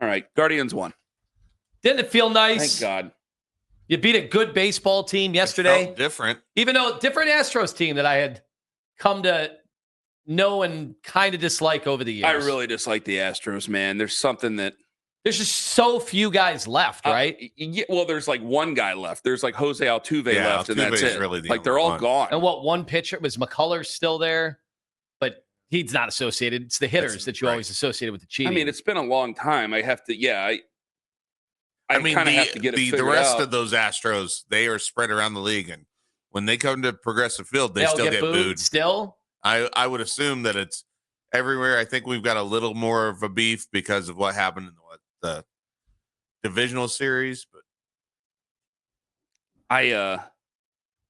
All right, Guardians won. Didn't it feel nice? Thank God. You beat a good baseball team yesterday. It felt different. Even though different Astros team that I had come to know and kind of dislike over the years. I really dislike the Astros, man. There's something that... There's just so few guys left, right? Yeah, well, there's like one guy left. There's like Jose Altuve left, and that's it. Really like they're all gone. And one pitcher was McCullers still there, but he's not associated. It's the hitters that you always associated with the cheating. I mean, it's been a long time. I have to, I mean, kind of have to get it figured the rest out. of those Astros, they are spread around the league, and when they come to Progressive Field, they They'll still get booed. Still, I would assume that it's everywhere. I think we've got a little more of a beef because of what happened in the divisional series, but I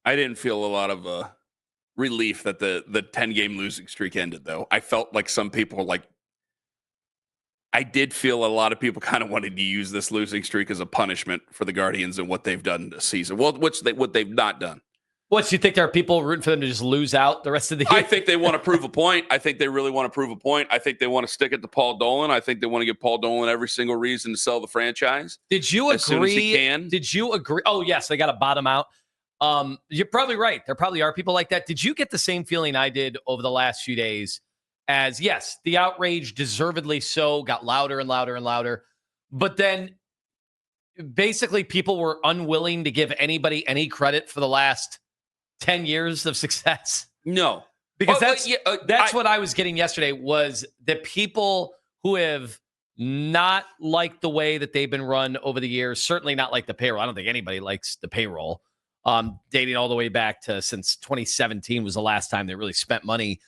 didn't feel a lot of relief that the 10-game losing streak ended, though. I felt like some people I did feel a lot of people kind of wanted to use this losing streak as a punishment for the Guardians and what they've done this season. Well, what they've not done. What, do you think there are people rooting for them to just lose out the rest of the year? I think they want to prove a point. I think they really want to prove a point. I think they want to stick it to Paul Dolan. I think they want to give Paul Dolan every single reason to sell the franchise. Did you agree? As soon as he can. Did you agree? Oh, yes, they got to bottom out. You're probably right. There probably are people like that. Did you get the same feeling I did over the last few days? As, yes, the outrage, deservedly so, got louder and louder and louder. But then basically people were unwilling to give anybody any credit for the last 10 years of success. No. Because that's what I was getting yesterday, was the people who have not liked the way that they've been run over the years, certainly not like the payroll. I don't think anybody likes the payroll. Dating all the way back to since 2017 was the last time they really spent money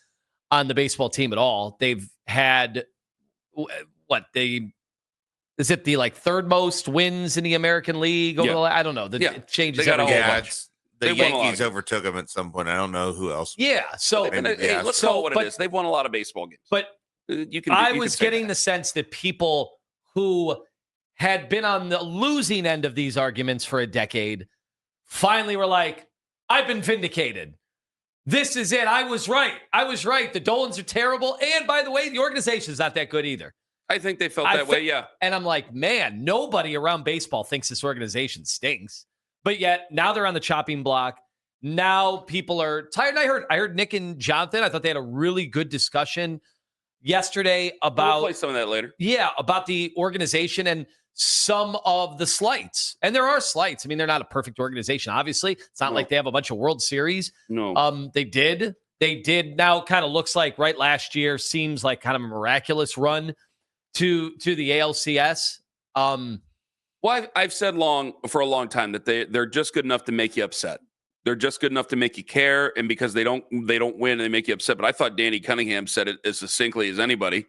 on the baseball team at all. They've had is it the third most wins in the American League over I don't know. It changes every day. The Yankees overtook them at some point. I don't know who else. Yeah. So let's call it what it is. They've won a lot of baseball games. But I was getting the sense that people who had been on the losing end of these arguments for a decade finally were like, I've been vindicated. This is it. I was right. The Dolans are terrible. And by the way, the organization's not that good either. I think they felt that way, yeah. And I'm like, man, nobody around baseball thinks this organization stinks. But yet, now they're on the chopping block. Now people are tired. And I heard Nick and Jonathan. I thought they had a really good discussion yesterday about... We'll play some of that later. Yeah, about the organization and some of the slights. And there are slights. I mean, they're not a perfect organization, obviously. It's not like they have a bunch of World Series. No. They did. Now kind of looks like last year seems like kind of a miraculous run to the ALCS. Well, I've said for a long time that they're just good enough to make you upset. They're just good enough to make you care, and because they don't win, they make you upset. But I thought Danny Cunningham said it as succinctly as anybody.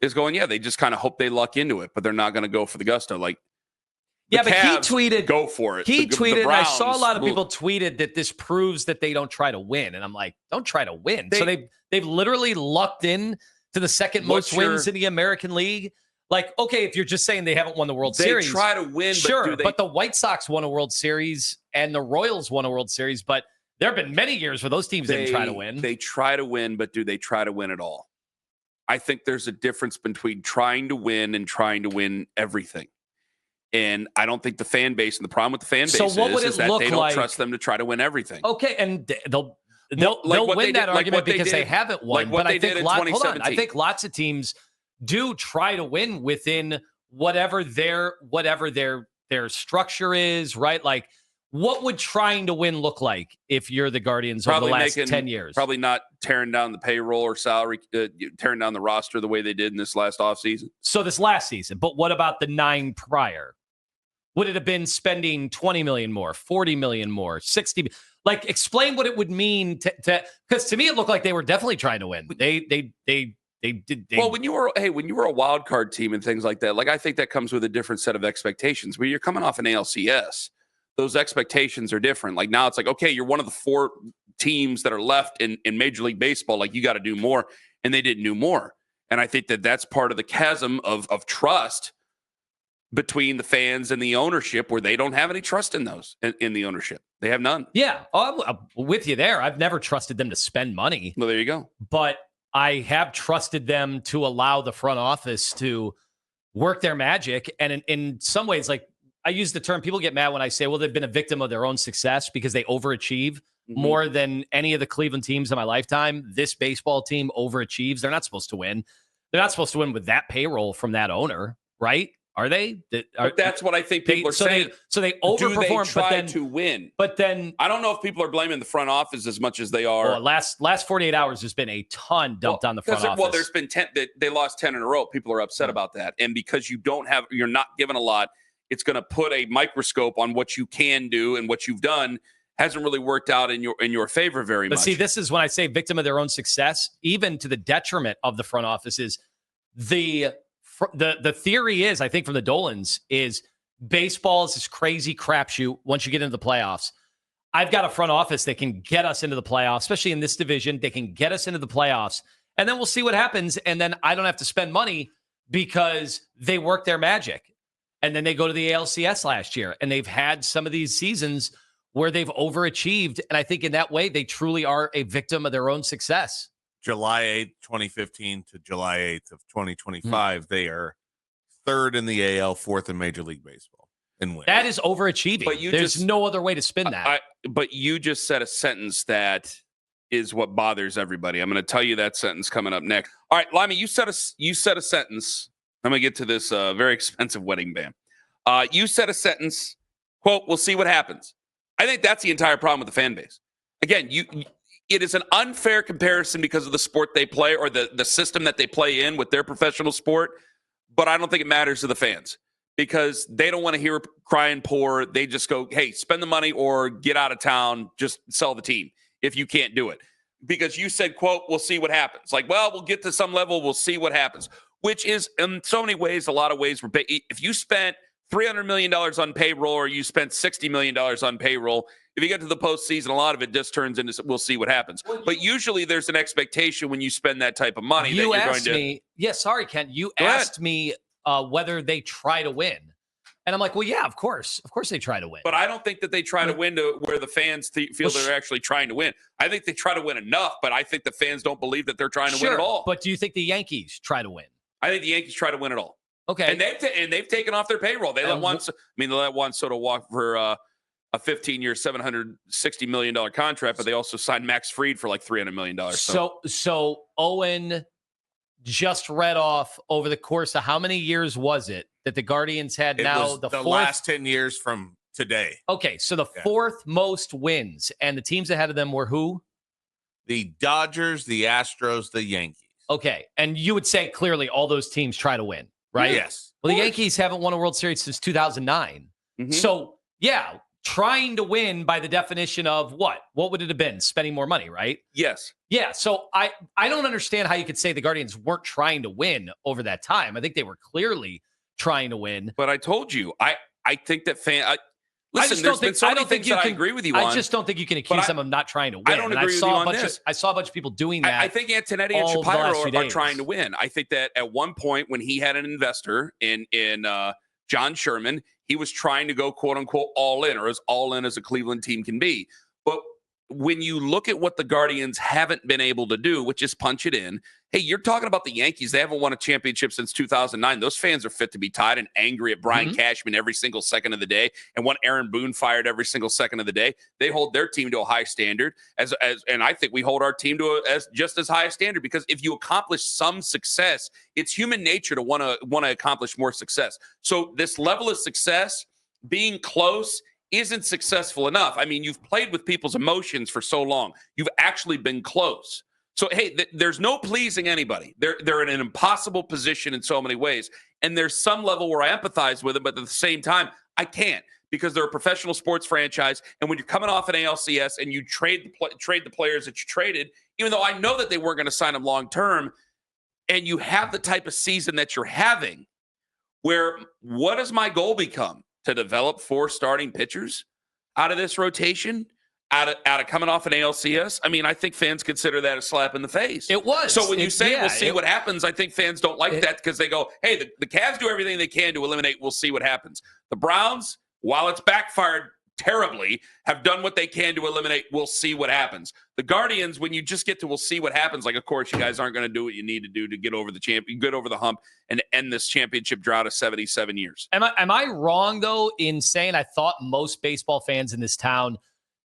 Is going, they just kind of hope they luck into it, but they're not going to go for the gusto. But he tweeted, go for it. He tweeted, and I saw a lot of people tweeted that this proves that they don't try to win. And I'm like, don't try to win. So they've literally lucked in to the second most wins in the American League. Like, okay, if you're just saying they haven't won the World Series. They try to win, sure, but the White Sox won a World Series and the Royals won a World Series, but there have been many years where those teams didn't try to win. They try to win, but do they try to win at all? I think there's a difference between trying to win and trying to win everything. And I don't think the fan base, and the problem with the fan base is that they don't trust them to try to win everything. Okay, and they'll win that argument because they haven't won. But I think I think lots of teams do try to win within whatever their structure is, right? Like, what would trying to win look like if you're the Guardians over the last 10 years? Probably not tearing down the payroll or salary, tearing down the roster the way they did in this last offseason. So this last season, but what about the 9 prior? Would it have been spending $20 million more, $40 million more, $60 million? Like, explain what it would mean to because to me it looked like they were definitely trying to win. They did. Well, when you were a wild card team and things like that, like I think that comes with a different set of expectations. When you're coming off an ALCS, those expectations are different. Like now it's like, okay, you're one of the 4 teams that are left in Major League Baseball. Like you got to do more, and they didn't do more. And I think that that's part of the chasm of trust between the fans and the ownership, where they don't have any trust in in the ownership. They have none. Yeah, I'm with you there. I've never trusted them to spend money. Well, there you go. But I have trusted them to allow the front office to work their magic. And in some ways, like I use the term, people get mad when I say, well, they've been a victim of their own success because they overachieve more than any of the Cleveland teams in my lifetime. This baseball team overachieves. They're not supposed to win. They're not supposed to win with that payroll from that owner, right? Are they? But that's what I think people are saying. So they overperform, do they try to win? But then I don't know if people are blaming the front office as much as they are. Well, last 48 hours, there's been a ton dumped on the front office. Well, there's been 10. They lost 10 in a row. People are upset about that, and because you're not given a lot, it's going to put a microscope on what you can do, and what you've done hasn't really worked out in your favor very much. But see, this is when I say victim of their own success, even to the detriment of the front office. Is the theory is, I think, from the Dolans, is baseball is this crazy crapshoot once you get into the playoffs. I've got a front office that can get us into the playoffs, especially in this division. They can get us into the playoffs, and then we'll see what happens. And then I don't have to spend money because they work their magic. And then they go to the ALCS last year, and they've had some of these seasons where they've overachieved. And I think in that way, they truly are a victim of their own success. July 8th, 2015 to July 8th of 2025, they are third in the AL, fourth in Major League Baseball in wins. That is overachieving. But there's no other way to spin that. But you just said a sentence that is what bothers everybody. I'm going to tell you that sentence coming up next. All right, Limey, you said a sentence. I'm going to get to this very expensive wedding band. You said a sentence, quote, "We'll see what happens." I think that's the entire problem with the fan base. Again, it is an unfair comparison because of the sport they play or the system that they play in with their professional sport. But I don't think it matters to the fans because they don't want to hear crying poor. They just go, hey, spend the money or get out of town. Just sell the team if you can't do it. Because you said, quote, "We'll see what happens." Like, well, we'll get to some level. We'll see what happens, which is in so many ways, a lot of ways. If you spent $300 million on payroll or you spent $60 million on payroll, if you get to the postseason, a lot of it just turns into we'll see what happens. But usually there's an expectation when you spend that type of money. You asked me, sorry, Ken. You asked me whether they try to win. And I'm like, well, yeah, of course. Of course they try to win. But I don't think that they try to win to where the fans feel they're actually trying to win. I think they try to win enough, but I think the fans don't believe that they're trying to win at all. But do you think the Yankees try to win? I think the Yankees try to win it all. Okay. And they've taken off their payroll. They let Juan Soto walk for a 15-year, $760 million contract, but they also signed Max Fried for like $300 million. So Owen just read off over the course of how many years was it that the Guardians had? The last 10 years from today. Okay, so the fourth most wins, and the teams ahead of them were who? The Dodgers, the Astros, the Yankees. Okay, and you would say clearly all those teams try to win, right? Yes. Well, the Yankees haven't won a World Series since 2009. Mm-hmm. So, yeah, trying to win by the definition of what? What would it have been? Spending more money, right? Yes. Yeah, so I don't understand how you could say the Guardians weren't trying to win over that time. I think they were clearly trying to win. But I told you, I think that listen, there's been so many things that I agree with you on. I just don't think you can accuse them of not trying to win. I don't agree with you on this. I saw a bunch of people doing that. I think Antonetti and Shapiro are trying to win. I think that at one point when he had an investor in John Sherman, he was trying to go, quote unquote, all in, or as all in as a Cleveland team can be. But when you look at what the Guardians haven't been able to do, which is punch it in, hey, you're talking about the Yankees. They haven't won a championship since 2009. Those fans are fit to be tied and angry at Brian Cashman every single second of the day and want Aaron Boone fired every single second of the day. They hold their team to a high standard, and I think we hold our team to just as high a standard, because if you accomplish some success, it's human nature to want to accomplish more success. So this level of success, being close, isn't successful enough. I mean, you've played with people's emotions for so long. You've actually been close. So, hey, there's no pleasing anybody. They're in an impossible position in so many ways. And there's some level where I empathize with them, but at the same time, I can't, because they're a professional sports franchise. And when you're coming off an ALCS and you trade the players that you traded, even though I know that they weren't going to sign them long term, and you have the type of season that you're having, where what does my goal become? To develop 4 starting pitchers out of this rotation, out of coming off an ALCS? I mean, I think fans consider that a slap in the face. It was. So when you say we'll see what happens, I think fans don't like that, because they go, hey, the Cavs do everything they can to eliminate, we'll see what happens. The Browns, while it's backfired terribly, have done what they can to eliminate. We'll see what happens. The Guardians, when you just get to we'll see what happens, like, of course, you guys aren't going to do what you need to do to get over the hump and end this championship drought of 77 years. Am I wrong, though, in saying I thought most baseball fans in this town,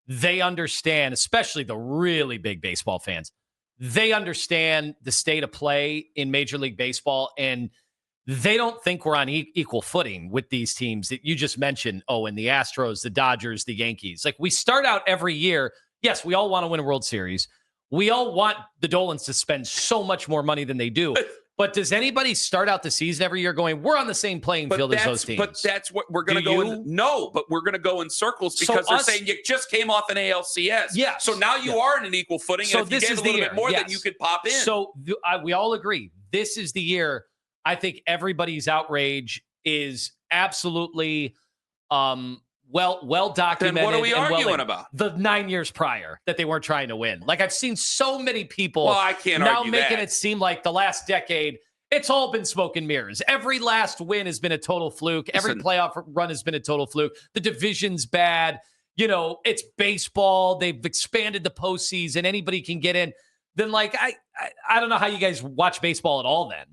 they understand, especially the really big baseball fans, they understand the state of play in Major League Baseball, and they don't think we're on equal footing with these teams that you just mentioned. Oh, and the Astros, the Dodgers, the Yankees. Like, we start out every year. Yes, we all want to win a World Series. We all want the Dolans to spend so much more money than they do. But does anybody start out the season every year going, we're on the same playing field as those teams? But that's what we're going to go in. No, but we're going to go in circles because they're saying you just came off an ALCS. Yeah. So now you are in an equal footing. So and if this you is get a little the bit more, year. then you could pop in. So we all agree. This is the year. I think everybody's outrage is absolutely well documented. Then what are we arguing about? The 9 years prior that they weren't trying to win. Like, I've seen so many people I can't now argue making that. it seem like the last decade, it's all been smoke and mirrors. Every last win has been a total fluke. Every playoff run has been a total fluke. The division's bad. You know, it's baseball. They've expanded the postseason. Anybody can get in. Then, like, I don't know how you guys watch baseball at all then.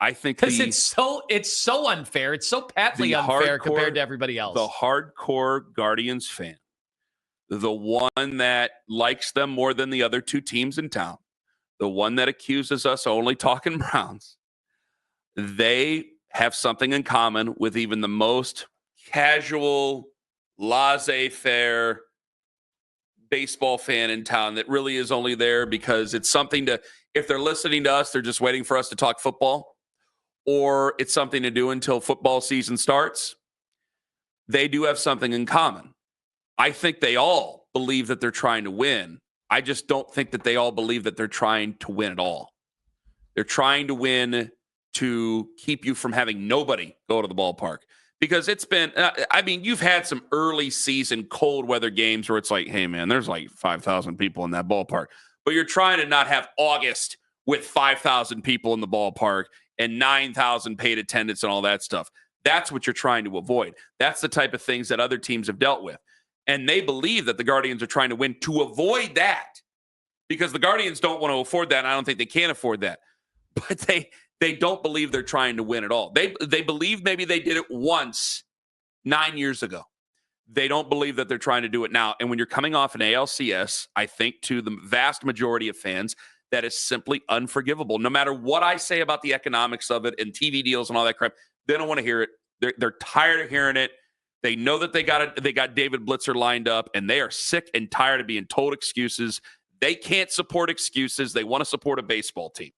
I think because it's so unfair. It's so patently unfair compared to everybody else. The hardcore Guardians fan, the one that likes them more than the other two teams in town, the one that accuses us only talking Browns, they have something in common with even the most casual, laissez-faire baseball fan in town that really is only there because it's something to, if they're listening to us, they're just waiting for us to talk football, or it's something to do until football season starts. They do have something in common. I think they all believe that they're trying to win. I just don't think that they all believe that they're trying to win at all. They're trying to win to keep you from having nobody go to the ballpark. Because it's been, you've had some early season cold weather games where it's like, hey, man, there's like 5,000 people in that ballpark. But you're trying to not have August with 5,000 people in the ballpark and 9,000 paid attendance and all that stuff. That's what you're trying to avoid. That's the type of things that other teams have dealt with. And they believe that the Guardians are trying to win to avoid that because the Guardians don't want to afford that. And I don't think they can afford that. But they don't believe they're trying to win at all. They believe maybe they did it once 9 years ago. They don't believe that they're trying to do it now. And when you're coming off an ALCS, I think to the vast majority of fans, that is simply unforgivable. No matter what I say about the economics of it and TV deals and all that crap, they don't want to hear it. They're tired of hearing it. They know that they got David Blitzer lined up, and they are sick and tired of being told excuses. They can't support excuses. They want to support a baseball team.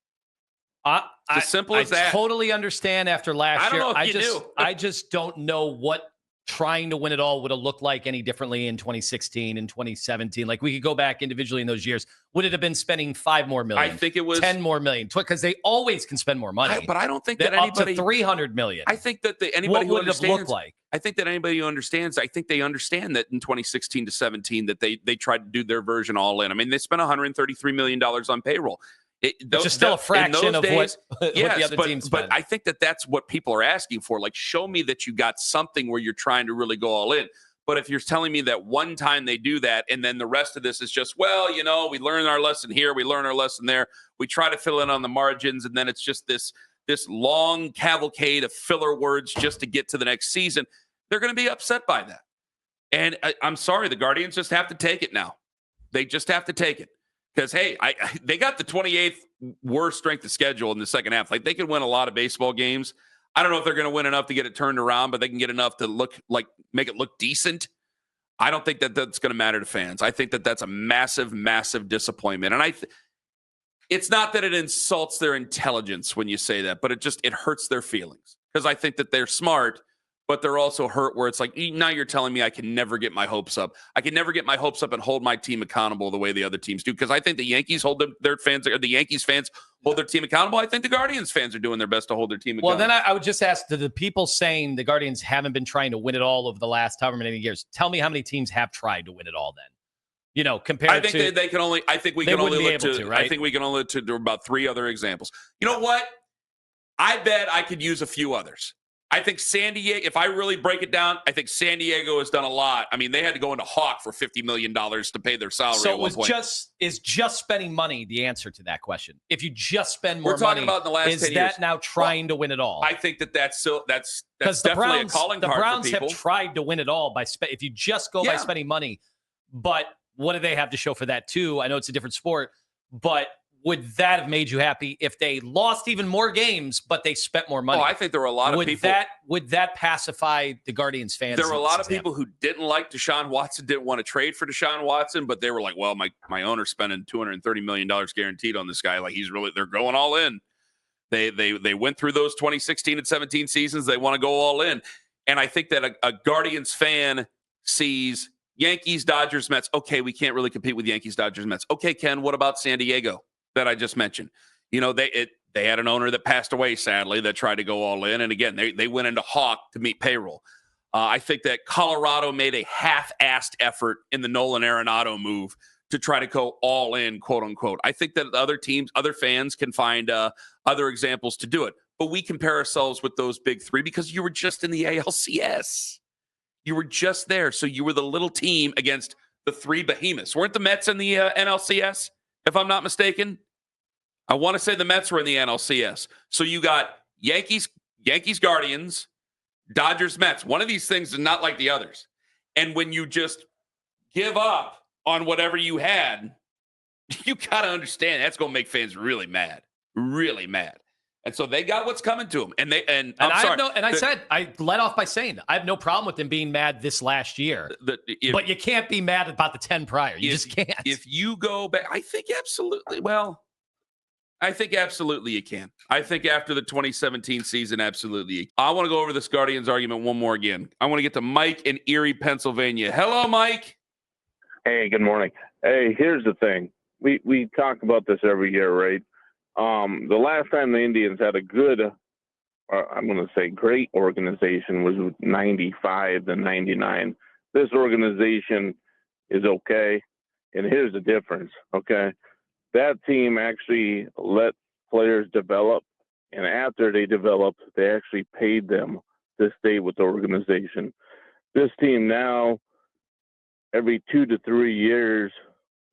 It's as simple as that. I totally understand after last year. I don't know if you do. I just don't know what trying to win it all would have looked like any differently in 2016 and 2017. Like, we could go back individually in those years. Would it have been spending $5 more million? I think it was $10 more million because they always can spend more money. But I don't think that up anybody to $300 million. I think that anybody who would it have understands. looked like? I think that anybody who understands. I think they understand that in 2016 to 17 that they tried to do their version all in. I mean, they spent $133 million on payroll. Which is still a fraction of what the other teams spend. But I think that that's what people are asking for. Like, show me that you got something where you're trying to really go all in. But if you're telling me that one time they do that and then the rest of this is just, well, you know, we learn our lesson here, we learn our lesson there, we try to fill in on the margins, and then it's just this long cavalcade of filler words just to get to the next season, they're going to be upset by that. And I'm sorry, the Guardians just have to take it now. They just have to take it. Because, hey, they got the 28th worst strength of schedule in the second half. Like, they could win a lot of baseball games. I don't know if they're going to win enough to get it turned around, but they can get enough to make it look decent. I don't think that that's going to matter to fans. I think that that's a massive, massive disappointment. And it's not that it insults their intelligence when you say that, but it hurts their feelings. Because I think that they're smart, but they're also hurt where it's like, now you're telling me I can never get my hopes up. I can never get my hopes up and hold my team accountable the way the other teams do. Because I think the Yankees hold their fans, or the Yankees fans hold their team accountable. I think the Guardians fans are doing their best to hold their team accountable. Well, then I would just ask, to the people saying the Guardians haven't been trying to win it all over the last however many years, tell me how many teams have tried to win it all then. You know, compared I think to... they can only... I think we can only look to... Right? I think we can only look to about 3 other examples. You know what? I bet I could use a few others. I think San Diego, if I really break it down, I think San Diego has done a lot. I mean, they had to go into Hawk for $50 million to pay their salary So at one point. is just spending money the answer to that question? If you just spend more We're talking money, about in the last is 10 that years. now trying to win it all? I think that's Because the definitely Browns, a calling the card Browns for people. have tried to win it all by if you just go by Yeah. spending money. But what do they have to show for that too? I know it's a different sport, but would that have made you happy if they lost even more games, but they spent more money? Oh, I think there were a lot of people. Would that pacify the Guardians fans? There were a lot of people who didn't like Deshaun Watson, didn't want to trade for Deshaun Watson, but they were like, well, my owner's spending $230 million guaranteed on this guy. Like they're going all in. They went through those 2016 and 17 seasons. They want to go all in. And I think that a Guardians fan sees Yankees, Dodgers, Mets. Okay, we can't really compete with Yankees, Dodgers, Mets. Okay, Ken, what about San Diego that I just mentioned? You know, they had an owner that passed away, sadly, that tried to go all in. And again, they went into Hawk to meet payroll. I think that Colorado made a half-assed effort in the Nolan Arenado move to try to go all in, quote unquote. I think that other teams, other fans can find other examples to do it. But we compare ourselves with those big three because you were just in the ALCS. You were just there. So you were the little team against the three behemoths. Weren't the Mets in the NLCS, if I'm not mistaken? I want to say the Mets were in the NLCS. So you got Yankees, Guardians, Dodgers, Mets. One of these things is not like the others. And when you just give up on whatever you had, you got to understand that's going to make fans really mad. Really mad. And so they got what's coming to them. I led off by saying I have no problem with them being mad this last year. But you can't be mad about the 10 prior. You just can't. If you go back, I think absolutely. Well, I think absolutely you can. I think after the 2017 season, absolutely. I want to go over this Guardians argument one more again. I want to get to Mike in Erie, Pennsylvania. Hello, Mike. Hey, good morning. Hey, here's the thing. We talk about this every year, right? The last time the Indians had a good, I'm going to say great organization was 95 to 99. This organization is okay. And here's the difference, okay? That team actually let players develop. And after they developed, they actually paid them to stay with the organization. This team now, every 2 to 3 years,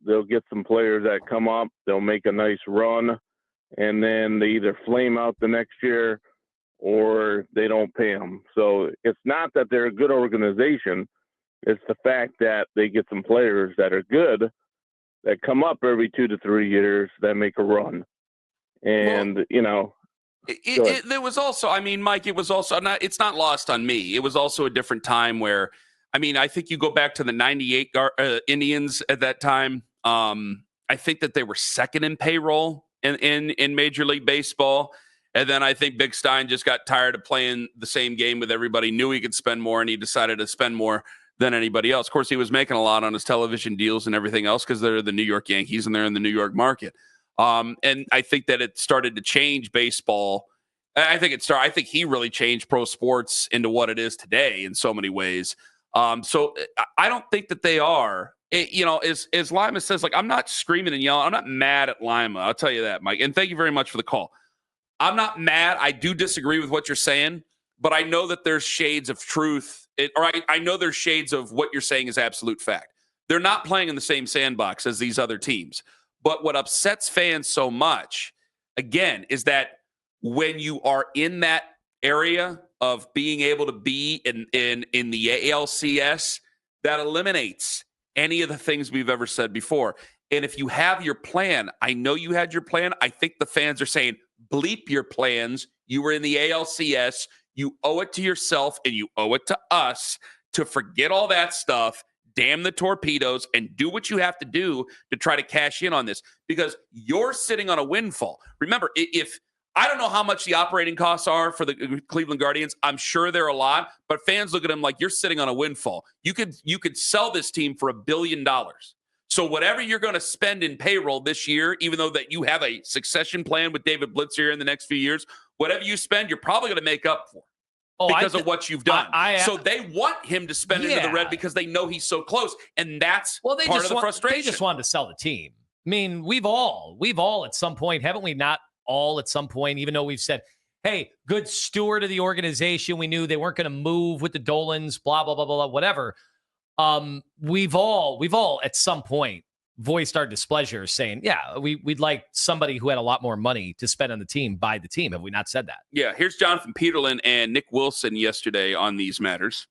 they'll get some players that come up. They'll make a nice run. And then they either flame out the next year or they don't pay them. So it's not that they're a good organization. It's the fact that they get some players that are good that come up every 2 to 3 years that make a run. And, there was also, I mean, Mike, it was also not, it's not lost on me. It was also a different time where, I mean, I think you go back to the 98 Indians at that time. I think that they were second in payroll in Major League Baseball. And then I think Big Stein just got tired of playing the same game with everybody, knew he could spend more, and he decided to spend more than anybody else. Of course, he was making a lot on his television deals and everything else because they're the New York Yankees and they're in the New York market. And I think that it started to change baseball. I think he really changed pro sports into what it is today in so many ways. So I don't think that they are. As Lima says, like, I'm not screaming and yelling. I'm not mad at Lima. I'll tell you that, Mike. And thank you very much for the call. I'm not mad. I do disagree with what you're saying, but I know that there's shades of truth. I know there's shades of what you're saying is absolute fact. They're not playing in the same sandbox as these other teams. But what upsets fans so much, again, is that when you are in that area of being able to be in the ALCS, that eliminates any of the things we've ever said before. And if you have your plan, I know you had your plan. I think the fans are saying, bleep your plans. You were in the ALCS. You owe it to yourself and you owe it to us to forget all that stuff, damn the torpedoes, and do what you have to do to try to cash in on this because you're sitting on a windfall. Remember, if I don't know how much the operating costs are for the Cleveland Guardians. I'm sure they're a lot, but fans look at them like you're sitting on a windfall. You could sell this team for $1 billion. So whatever you're going to spend in payroll this year, even though that you have a succession plan with David Blitz here in the next few years, whatever you spend, you're probably going to make up for because of what you've done. So they want him to spend into the red because they know he's so close, and that's part of the frustration. They just wanted to sell the team. I mean, we've all at some point, haven't we not all at some point, even though we've said, hey, good steward of the organization. We knew they weren't going to move with the Dolans, blah, blah, blah, blah, whatever. We've all at some point voiced our displeasure saying, yeah, we'd like somebody who had a lot more money to spend on the team buy the team. Have we not said that? Yeah, here's Jonathan Peterlin and Nick Wilson yesterday on these matters.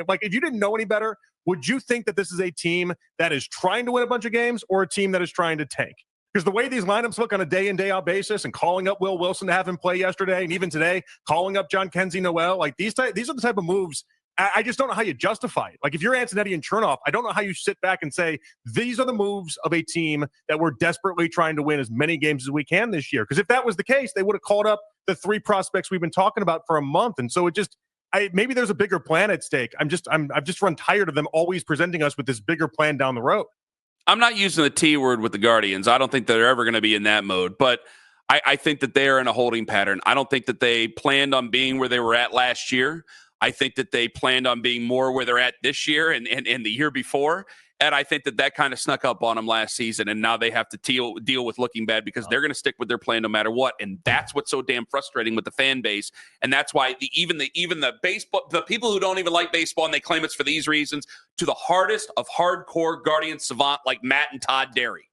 Like, if you didn't know any better, would you think that this is a team that is trying to win a bunch of games or a team that is trying to tank? Because the way these lineups look on a day in, day out basis, and calling up Will Wilson to have him play yesterday, and even today, calling up John Kenzie Noel, like these are the type of moves. I just don't know how you justify it. Like, if you're Antonetti and Chernoff, I don't know how you sit back and say, these are the moves of a team that we're desperately trying to win as many games as we can this year. Because if that was the case, they would have called up the 3 prospects we've been talking about for a month. And so it just, maybe there's a bigger plan at stake. I've just run tired of them always presenting us with this bigger plan down the road. I'm not using the T word with the Guardians. I don't think they're ever going to be in that mode, but I think that they are in a holding pattern. I don't think that they planned on being where they were at last year. I think that they planned on being more where they're at this year and the year before. And I think that kind of snuck up on them last season. And now they have to deal with looking bad because they're going to stick with their plan no matter what. And that's what's so damn frustrating with the fan base. And that's why even the baseball, the people who don't even like baseball and they claim it's for these reasons, to the hardest of hardcore Guardian savant like Matt and Todd Derry.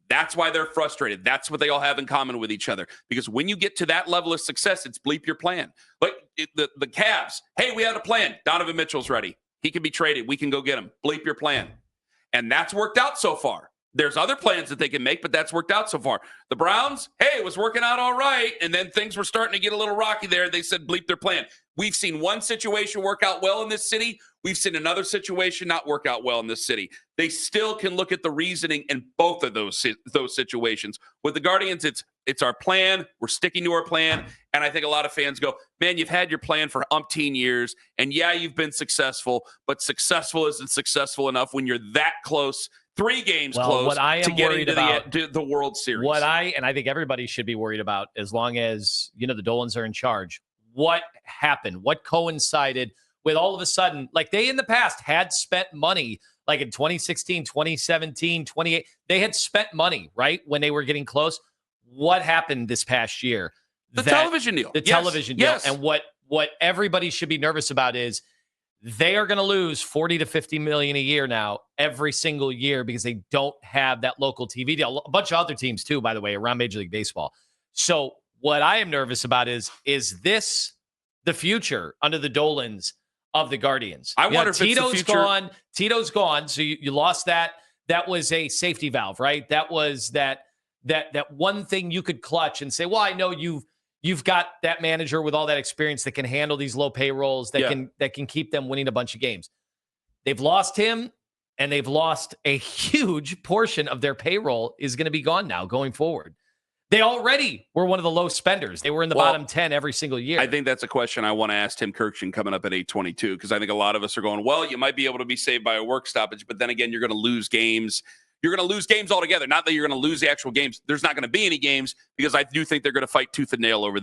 That's why they're frustrated. That's what they all have in common with each other. Because when you get to that level of success, it's bleep your plan. Like the Cavs, hey, we had a plan. Donovan Mitchell's ready. He can be traded. We can go get him. Bleep your plan. And that's worked out so far. There's other plans that they can make, but that's worked out so far. The Browns, hey, it was working out all right. And then things were starting to get a little rocky there. They said bleep their plan. We've seen one situation work out well in this city. We've seen another situation not work out well in this city. They still can look at the reasoning in both of those situations. With the Guardians, it's our plan. We're sticking to our plan. And I think a lot of fans go, man, you've had your plan for umpteen years. And yeah, you've been successful, but successful isn't successful enough when you're that close, 3 games close what I am to getting worried to about, the World Series. And I think everybody should be worried about, as long as, the Dolans are in charge, what happened, what coincided with all of a sudden, like they in the past had spent money, like in 2016, 2017, 28, they had spent money, right? When they were getting close. What happened this past year? The television deal. The television deal. And what everybody should be nervous about is they are going to lose 40 to 50 million a year now, every single year, because they don't have that local TV deal. A bunch of other teams too, by the way, around Major League Baseball. So what I am nervous about is this the future under the Dolans of the Guardians? I wonder if Tito's it's the future. gone. Tito's gone. So you lost that. That was a safety valve, right? That was that one thing you could clutch and say, well, I know you've got that manager with all that experience that can handle these low payrolls, that can keep them winning a bunch of games. They've lost him, and they've lost a huge portion of their payroll is going to be gone now going forward. They already were one of the low spenders. They were in the bottom 10 every single year. I think that's a question I want to ask Tim Kirkshin coming up at 8:22, because I think a lot of us are going, well, you might be able to be saved by a work stoppage, but then again, you're going to lose games. You're going to lose games altogether. Not that you're going to lose the actual games. There's not going to be any games, because I do think they're going to fight tooth and nail over